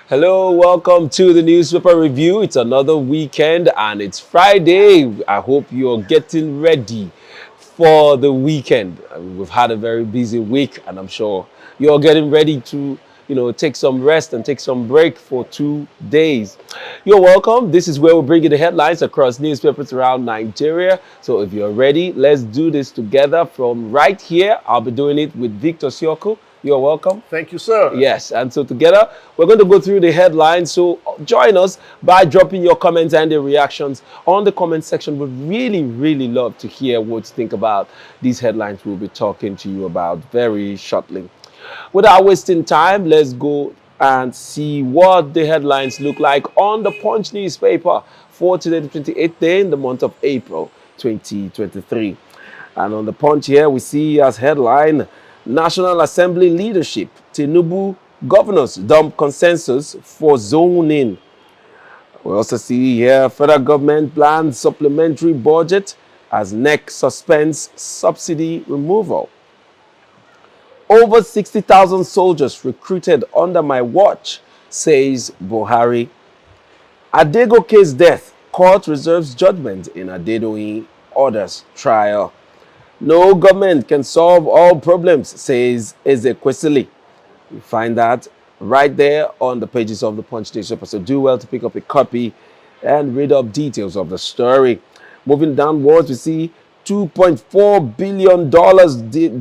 Hello, welcome to the newspaper review. It's another weekend and it's Friday. I hope you're getting ready for the weekend. We've had a very busy week and I'm sure you're getting ready to, take some rest and take some break for 2 days. You're welcome. This is where we bring you the headlines across newspapers around Nigeria. So if you're ready, let's do this together from right here. I'll be doing it with Victor Sioko. You're welcome. Thank you, sir. Yes, and so together we're going to go through the headlines. So join us by dropping your comments and the reactions on the comment section. We'd really love to hear what you think about these headlines we'll be talking to you about very shortly. Without wasting time, let's go and see what the headlines look like on the Punch newspaper for today, the 28th day in the month of April 2023. And on the Punch here, we see as headline, National Assembly leadership, Tinubu governors dump consensus for zoning. We also see here federal government plans supplementary budget as NEC suspends subsidy removal. Over 60,000 soldiers recruited under my watch, says Buhari. Adegoke's death, court reserves judgment in Adedoyin orders trial. No government can solve all problems, says Ezekwesili. You find that right there on the pages of the Punch newspaper. So do well to pick up a copy and read up details of the story. Moving downwards, we see $2.4 billion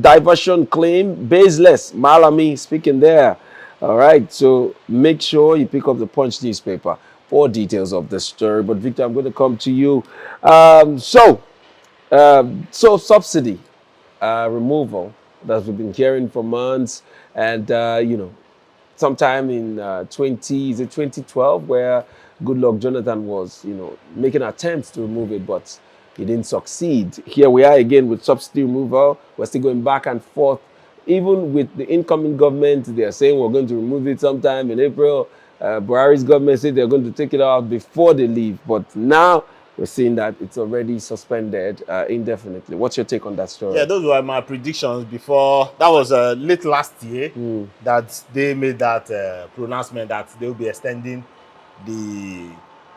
diversion claim, baseless. Malami speaking there. All right, so make sure you pick up the Punch newspaper for details of the story. But Victor, I'm going to come to you. So subsidy removal that we've been hearing for months, and sometime in 2012, where Goodluck Jonathan was making attempts to remove it, but he didn't succeed. Here we are again with subsidy removal. We're still going back and forth. Even with the incoming government, they are saying we're going to remove it sometime in April. Buhari's government said they're going to take it out before they leave, but now we're seeing that it's already suspended indefinitely. What's your take on that story? Yeah, those were my predictions before. That was late last year that they made that pronouncement that they will be extending the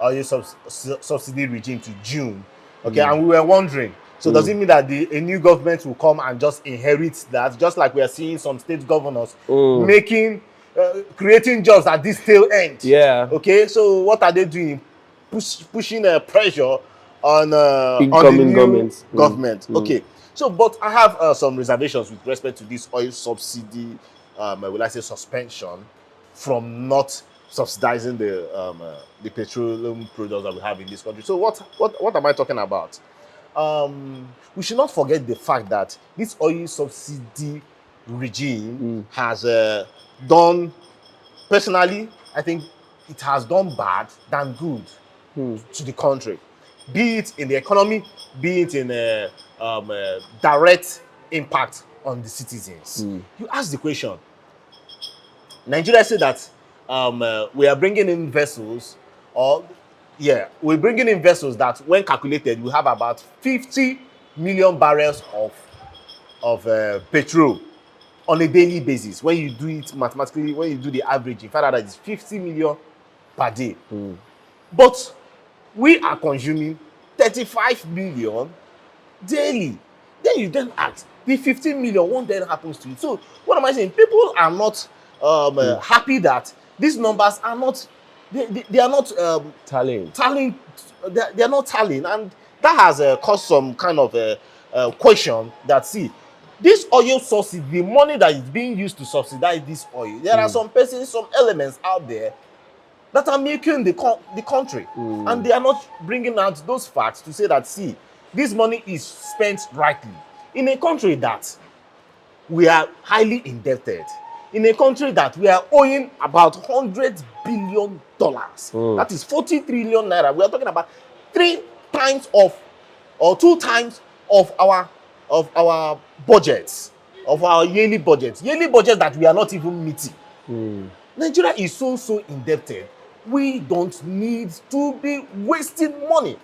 oil subsidy regime to June. Okay, and we were wondering, so does it mean that a new government will come and just inherit that, just like we are seeing some state governors creating jobs at this tail end? Yeah. Okay, so what are they doing? Pushing pressure on incoming the new government. Okay, so but I have some reservations with respect to this oil subsidy, will I say suspension, from not subsidizing the petroleum products that we have in this country. So what am I talking about? We should not forget the fact that this oil subsidy regime has done, personally, I think it has done bad than good to the country, be it in the economy, be it in direct impact on the citizens. You ask the question. Nigeria said that we are bringing in vessels, we're bringing in vessels that, when calculated, we have about 50 million barrels of petrol on a daily basis. When you do it mathematically, when you do the average, you find out that it's 50 million per day. But we are consuming 35 million daily. Then you then ask, the 15 million, what then happens to it? So what am I saying? People are not happy that these numbers are not, they are not Tallying. They are not tallying, and that has caused some kind of question that, see, this oil subsidy, the money that is being used to subsidize this oil, there are some persons, some elements out there that are making the country, and they are not bringing out those facts to say that, see, this money is spent rightly in a country that we are highly indebted, in a country that we are owing about $100 billion. That is 40 trillion naira. We are talking about 2 times of our budgets, of our yearly budgets that we are not even meeting. Nigeria is so indebted. We don't need to be wasting money.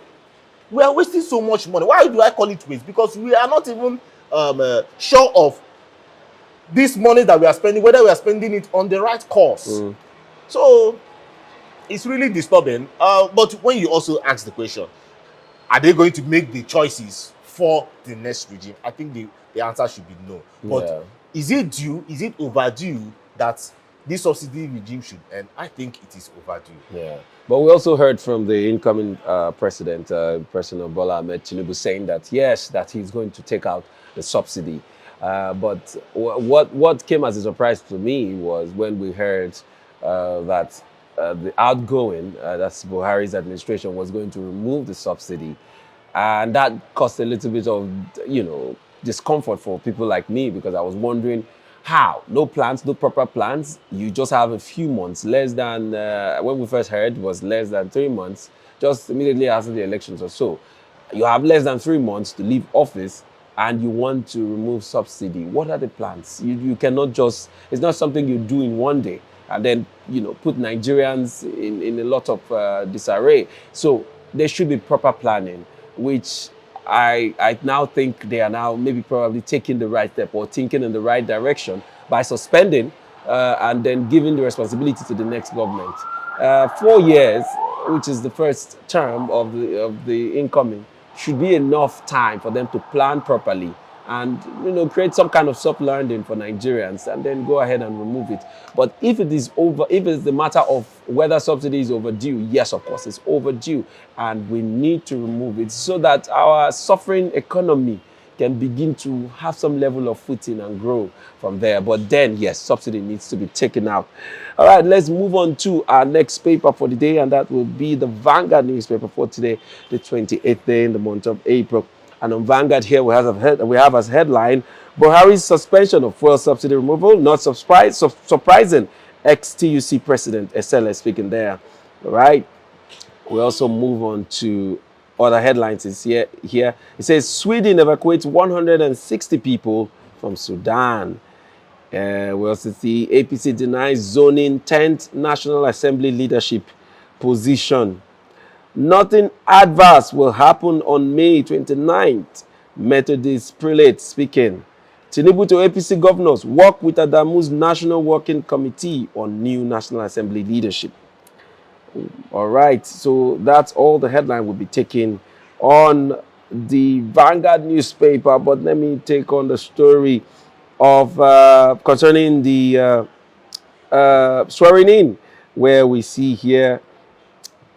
We are wasting so much money. Why do I call it waste? Because we are not even sure of this money that we are spending, whether we are spending it on the right course. So it's really disturbing. But when you also ask the question, are they going to make the choices for the next regime? I think the answer should be no. But Yeah. is it due? Is it overdue that this subsidy regime should end? I think it is overdue. Yeah, but we also heard from the incoming president, President Bola Ahmed Tinubu, saying that yes, that he's going to take out the subsidy. But what came as a surprise to me was when we heard that the outgoing, that's Buhari's administration, was going to remove the subsidy, and that caused a little bit of discomfort for people like me, because I was wondering how no plans, no proper plans. You just have a few months, less than when we first heard was less than 3 months, just immediately after the elections or so. You have less than 3 months to leave office, and you want to remove subsidy. What are the plans? You cannot just, it's not something you do in one day and then put Nigerians in a lot of disarray. So there should be proper planning, which I now think they are now maybe probably taking the right step or thinking in the right direction by suspending and then giving the responsibility to the next government. 4 years, which is the first term of the incoming, should be enough time for them to plan properly and create some kind of soft landing for Nigerians, and then go ahead and remove it. But if it's the matter of whether subsidy is overdue, yes, of course, it's overdue, and we need to remove it so that our suffering economy can begin to have some level of footing and grow from there. But then, yes, subsidy needs to be taken out. All right, let's move on to our next paper for the day, and that will be the Vanguard newspaper for today, the 28th day in the month of April. And on Vanguard here, we have as headline, Buhari's suspension of fuel subsidy removal, not surprising. Ex-TUC President Esele speaking there. All right. We also move on to other headlines. It's here. It says Sweden evacuates 160 people from Sudan. We also see APC denies zoning 10th National Assembly leadership position. Nothing adverse will happen on May 29th. Methodist prelate speaking. Tinubu to APC governors work with Adamu's National Working Committee on new National Assembly leadership. All right, so that's all the headline will be taken on the Vanguard newspaper. But let me take on the story of concerning the swearing in, where we see here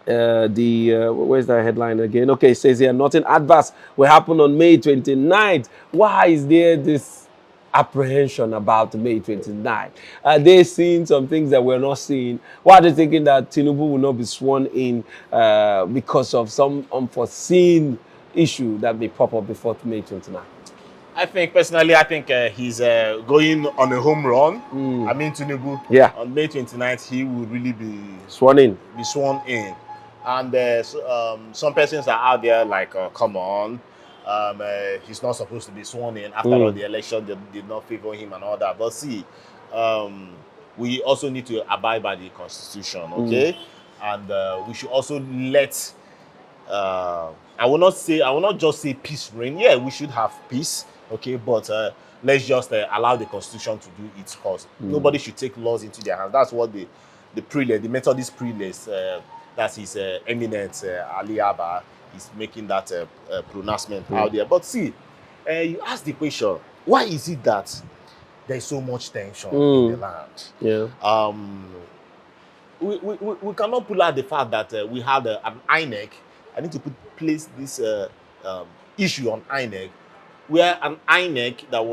where's the headline again? Okay, it says here, nothing adverse will happen on May 29th. Why is there this apprehension about May 29th? Are they seeing some things that we're not seeing? Why are they thinking that Tinubu will not be sworn in because of some unforeseen issue that may pop up before May 29th? I think he's going on a home run. I mean, Tinubu, on May 29th, he will really be sworn in. And some persons are out there like, come on, he's not supposed to be sworn in. After all, the election did not favor him and all that. But see, we also need to abide by the Constitution, okay? And we should also let, I will not just say peace reign. Yeah, we should have peace, okay? But let's just allow the Constitution to do its course. Nobody should take laws into their hands. That's what the prelate, the Methodist prelate, that's his eminent Ali Abba, is making that pronouncement out there. But see, you ask the question, why is it that there's so much tension in the land? Yeah. We cannot pull out the fact that we had an INEC. I need to place this issue on INEC, where an INEC that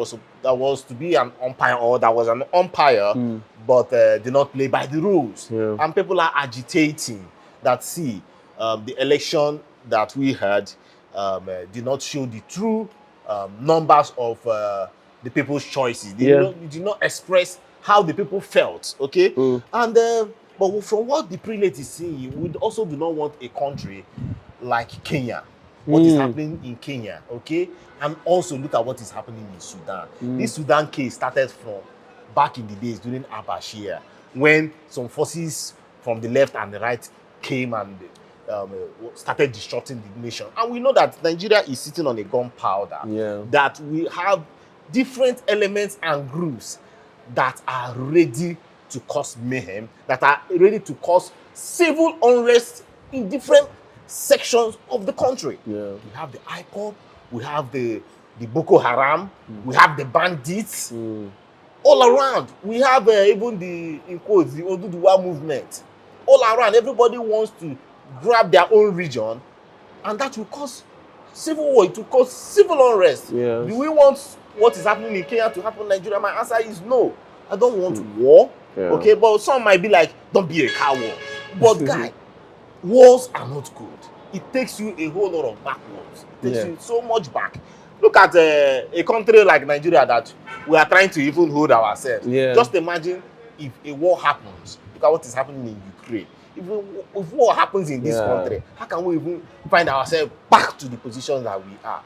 was to be an umpire, or that was an umpire, but did not play by the rules. Yeah. And people are agitating that, see, the election that we had did not show the true numbers of the people's choices. They did not express how the people felt, okay? And but from what the prelate is saying, we also do not want a country like Kenya. What is happening in Kenya, okay? And also look at what is happening in Sudan. This Sudan case started from back in the days during al-Bashir, when some forces from the left and the right came and started disrupting the nation. And we know that Nigeria is sitting on a gunpowder, that we have different elements and groups that are ready to cause mayhem, that are ready to cause civil unrest in different sections of the country. Yeah. We have the IPOB, we have the Boko Haram, we have the bandits, all around. We have even the, in quotes, the Oduduwa movement. All around, everybody wants to grab their own region, and that will cause civil war, it will cause civil unrest. Yes. Do we want what is happening in Kenya to happen in Nigeria? My answer is no. I don't want war. Yeah. Okay, but some might be like, don't be a coward. But guy, wars are not good. It takes you a whole lot of backwards. It takes you so much back. Look at a country like Nigeria that we are trying to even hold ourselves. Yeah. Just imagine if a war happens. Look at what is happening in Ukraine. If war happens in this country, how can we even find ourselves back to the position that we are?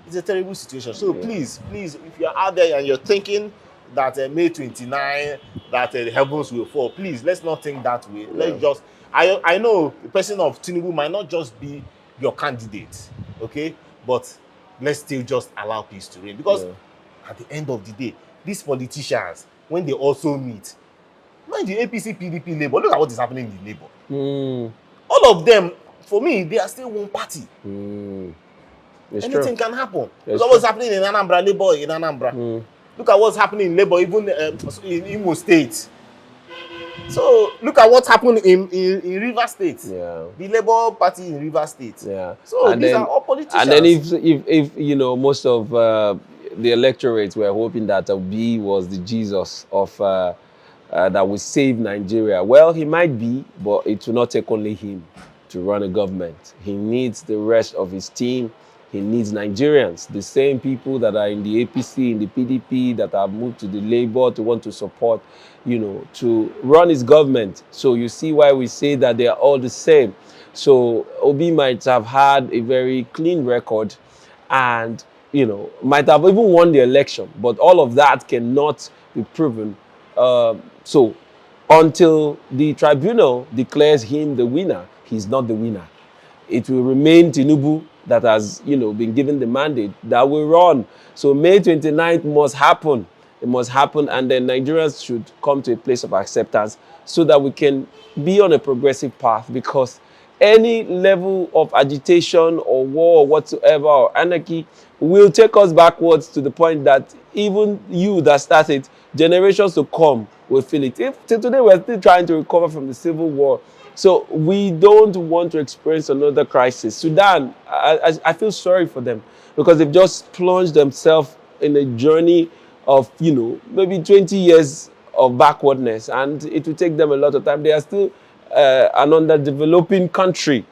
It's a terrible situation. So please, if you're out there and you're thinking that May 29, that the heavens will fall, please, let's not think that way. Let's just, I know the person of Tinubu might not just be your candidate, okay? But let's still just allow peace to reign. Because at the end of the day, these politicians, when they also meet, mind the APC, PDP, Labour, look at what is happening in Labour. All of them, for me, they are still one party. Anything can happen. Look at what's happening in Anambra, Labour in Anambra. Look at what's happening in Labour, even in Imo State. So look at what happened in River State. The Labour Party in River State. So and these are all politicians. And then if you know, most of the electorates were hoping that Obi was the Jesus of that will save Nigeria. Well, he might be, but it will not take only him to run a government. He needs the rest of his team. He needs Nigerians, the same people that are in the APC, in the PDP, that have moved to the Labour to want to support, you know, to run his government. So you see why we say that they are all the same. So Obi might have had a very clean record and, you know, might have even won the election, but all of that cannot be proven. So until the tribunal declares him the winner, he's not the winner. It will remain Tinubu that has, you know, been given the mandate that will run. So May 29th must happen. It must happen, and then Nigerians should come to a place of acceptance so that we can be on a progressive path, because any level of agitation or war or whatsoever or anarchy will take us backwards to the point that even you that started, generations to come will feel it. If till today we're still trying to recover from the civil war, so we don't want to experience another crisis. Sudan, I feel sorry for them because they've just plunged themselves in a journey of, you know, maybe 20 years of backwardness, and it will take them a lot of time. They are still an underdeveloping country.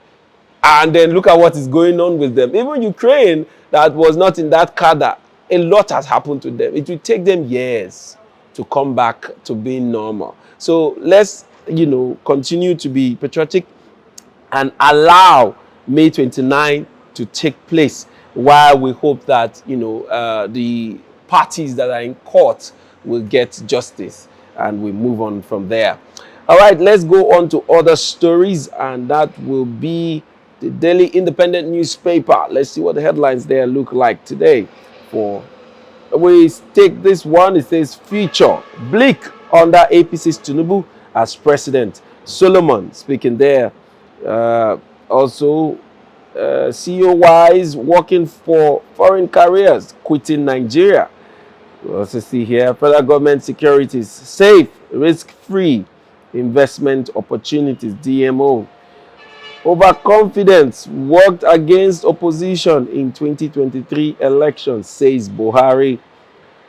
And then look at what is going on with them. Even Ukraine, that was not in that cadre, a lot has happened to them. It will take them years to come back to being normal. So let's, you know, continue to be patriotic and allow May 29 to take place, while we hope that, you know, the parties that are in court will get justice and we move on from there. All right, let's go on to other stories, and that will be the Daily Independent newspaper. Let's see what the headlines there look like today. We take this one. It says, future bleak under APC's Tinubu as president. Solomon speaking there. Also, CEO-wise working for foreign careers, quitting Nigeria. We also see here, federal government securities, safe, risk-free investment opportunities, DMO. Overconfidence worked against opposition in 2023 elections, says Buhari.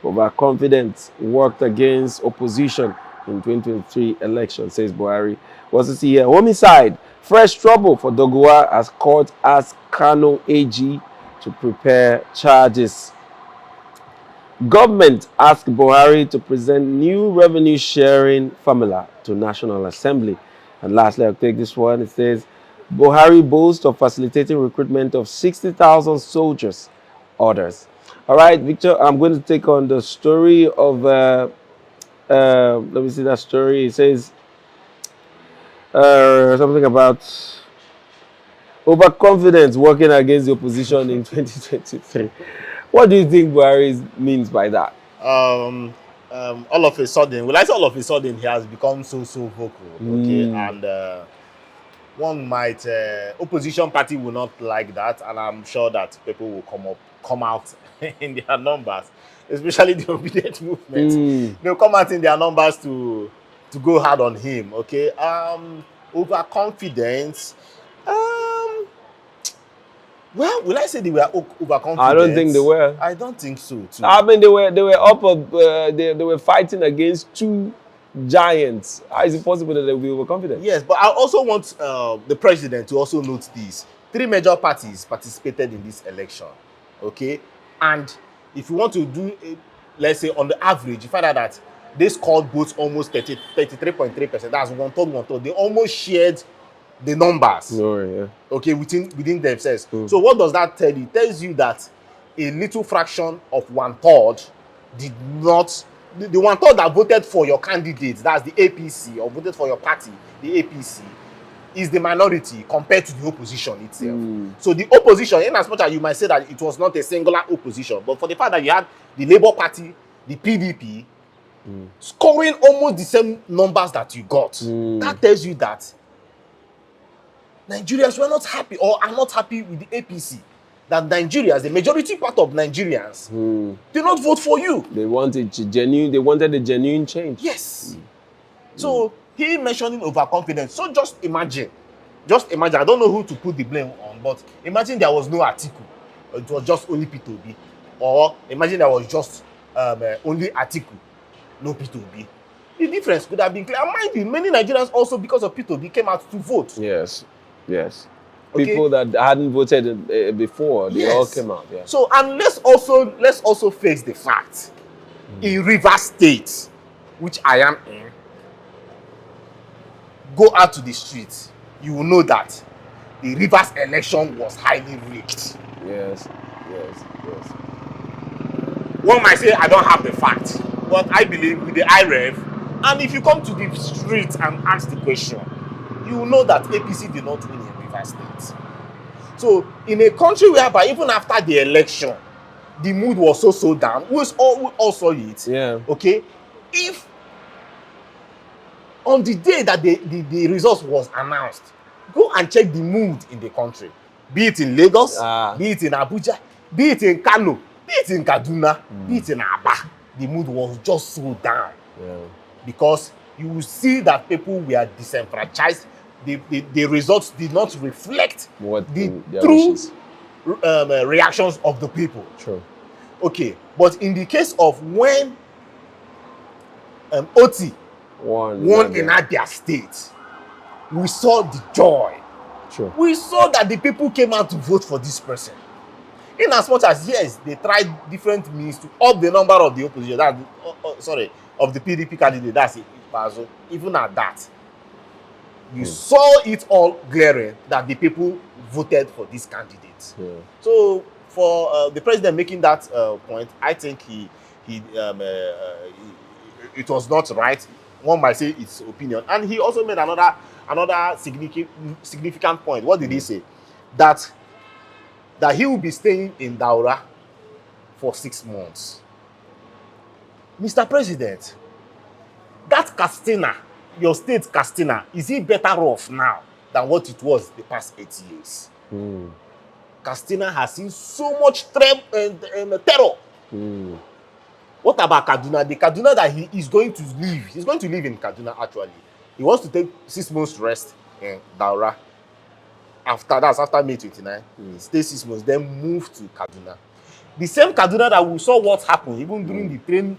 Overconfidence worked against opposition in 2023 elections, says Buhari. We also see here, homicide, fresh trouble for Doguwa as court asks Kano AG to prepare charges. Government asked Buhari to present new revenue sharing formula to National Assembly. And lastly, I'll take this one. It says, Buhari boasts of facilitating recruitment of 60,000 soldiers. Orders. All right, Victor, I'm going to take on the story of, let me see that story. It says something about overconfidence working against the opposition in 2023. What do you think Buhari means by that? all of a sudden, well, I say all of a sudden, he has become so vocal. Okay, and one might opposition party will not like that, and I'm sure that people will come out in their numbers, especially the obedient movement. They'll come out in their numbers to go hard on him. Okay, overconfidence. Well, will I say they were overconfident? I don't think they were. I don't think so too. I mean, they were up of they were fighting against two giants. How is it possible that they will be overconfident? Yes, but I also want the president to also note this. 3 major parties participated in this election. Okay, and if you want to do, let's say on the average, you find out that they scored votes almost 33.3%. That's one third. They almost shared the numbers. Oh, yeah. Okay, within themselves. So what does that tell you? It tells you that a little fraction of 1/3 did not, the 1/3 that voted for your candidate, that's the APC, or voted for your party, the APC, is the minority compared to the opposition itself. So the opposition, in as much as you might say that it was not a singular opposition, but for the fact that you had the Labour Party, the PDP, scoring almost the same numbers that you got, that tells you that Nigerians were not happy, or are not happy with the APC. That Nigerians, the majority part of Nigerians, did not vote for you. They wanted genuine. They wanted a genuine change. Yes. So he mentioning overconfidence. So just imagine. I don't know who to put the blame on, but imagine there was no article. It was just only P2B, or imagine there was just only article, no P2B. The difference could have been clear. And mind you, many Nigerians also, because of P2B, came out to vote. Yes. Okay. People that hadn't voted before, they all came out. Yeah. So, and let's also face the fact, in Rivers State, which I am in, go out to the streets, you will know that the Rivers election was highly rigged. Yes. One might say I don't have the fact, but I believe with the IREV, and if you come to the street and ask the question, you will know that APC did not win in Rivers State. So in a country whereby even after the election, the mood was so down, we all saw it. Yeah. Okay, if on the day that the results was announced, go and check the mood in the country, be it in Lagos, be it in Abuja, be it in Kano, be it in Kaduna, be it in Aba, the mood was just so down. Yeah. Because you will see that people were disenfranchised. The results did not reflect the true reactions of the people. True. Okay, but in the case of when Oti won in Abia State, we saw the joy. True. We saw that the people came out to vote for this person. In as much as, yes, they tried different means to up the number of the opposition, of the PDP candidate, that's it. Even at that, you saw it all glaring that the people voted for this candidate. Yeah. So for the president making that point, I think it was not right. One might say it's opinion, and he also made another significant point. What did he say? That he will be staying in Daura for 6 months. Mr. President, that Castina, your state Castina, is it better off now than what it was the past 8 years? Castina has seen so much terror. What about Kaduna? The Kaduna that he is going to live, he's going to live in Kaduna actually. He wants to take 6 months rest in Daura. After May 29, stay 6 months, then move to Kaduna. The same Kaduna that we saw what happened even during the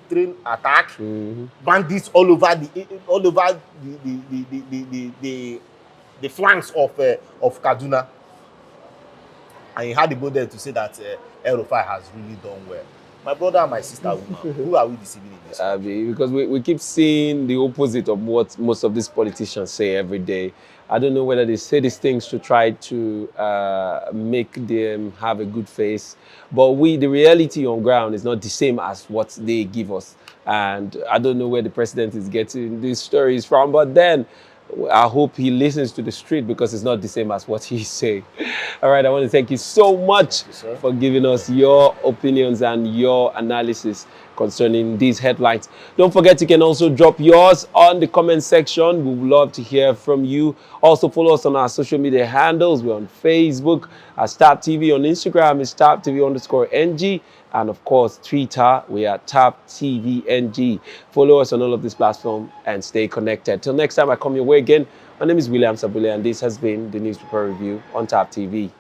train attack, bandits all over the flanks of Kaduna, and he had the body to say that El Rufai has really done well. My brother and my sister, who are we deceiving in this? Because we keep seeing the opposite of what most of these politicians say every day. I don't know whether they say these things to try to make them have a good face, but the reality on ground is not the same as what they give us. And I don't know where the president is getting these stories from, but then I hope he listens to the street, because it's not the same as what he's saying. All right, I want to thank you so much you, sir. for giving us your opinions and your analysis concerning these headlines. Don't forget, you can also drop yours on the comment section. We would love to hear from you. Also, follow us on our social media handles. We're on Facebook at Tap TV, on Instagram it's Tap TV _NG, and of course, Twitter, we are Tap TV NG. Follow us on all of these platforms and stay connected. Till next time I come your way again, my name is William Sabule, and this has been the Newspaper Review on Tap TV.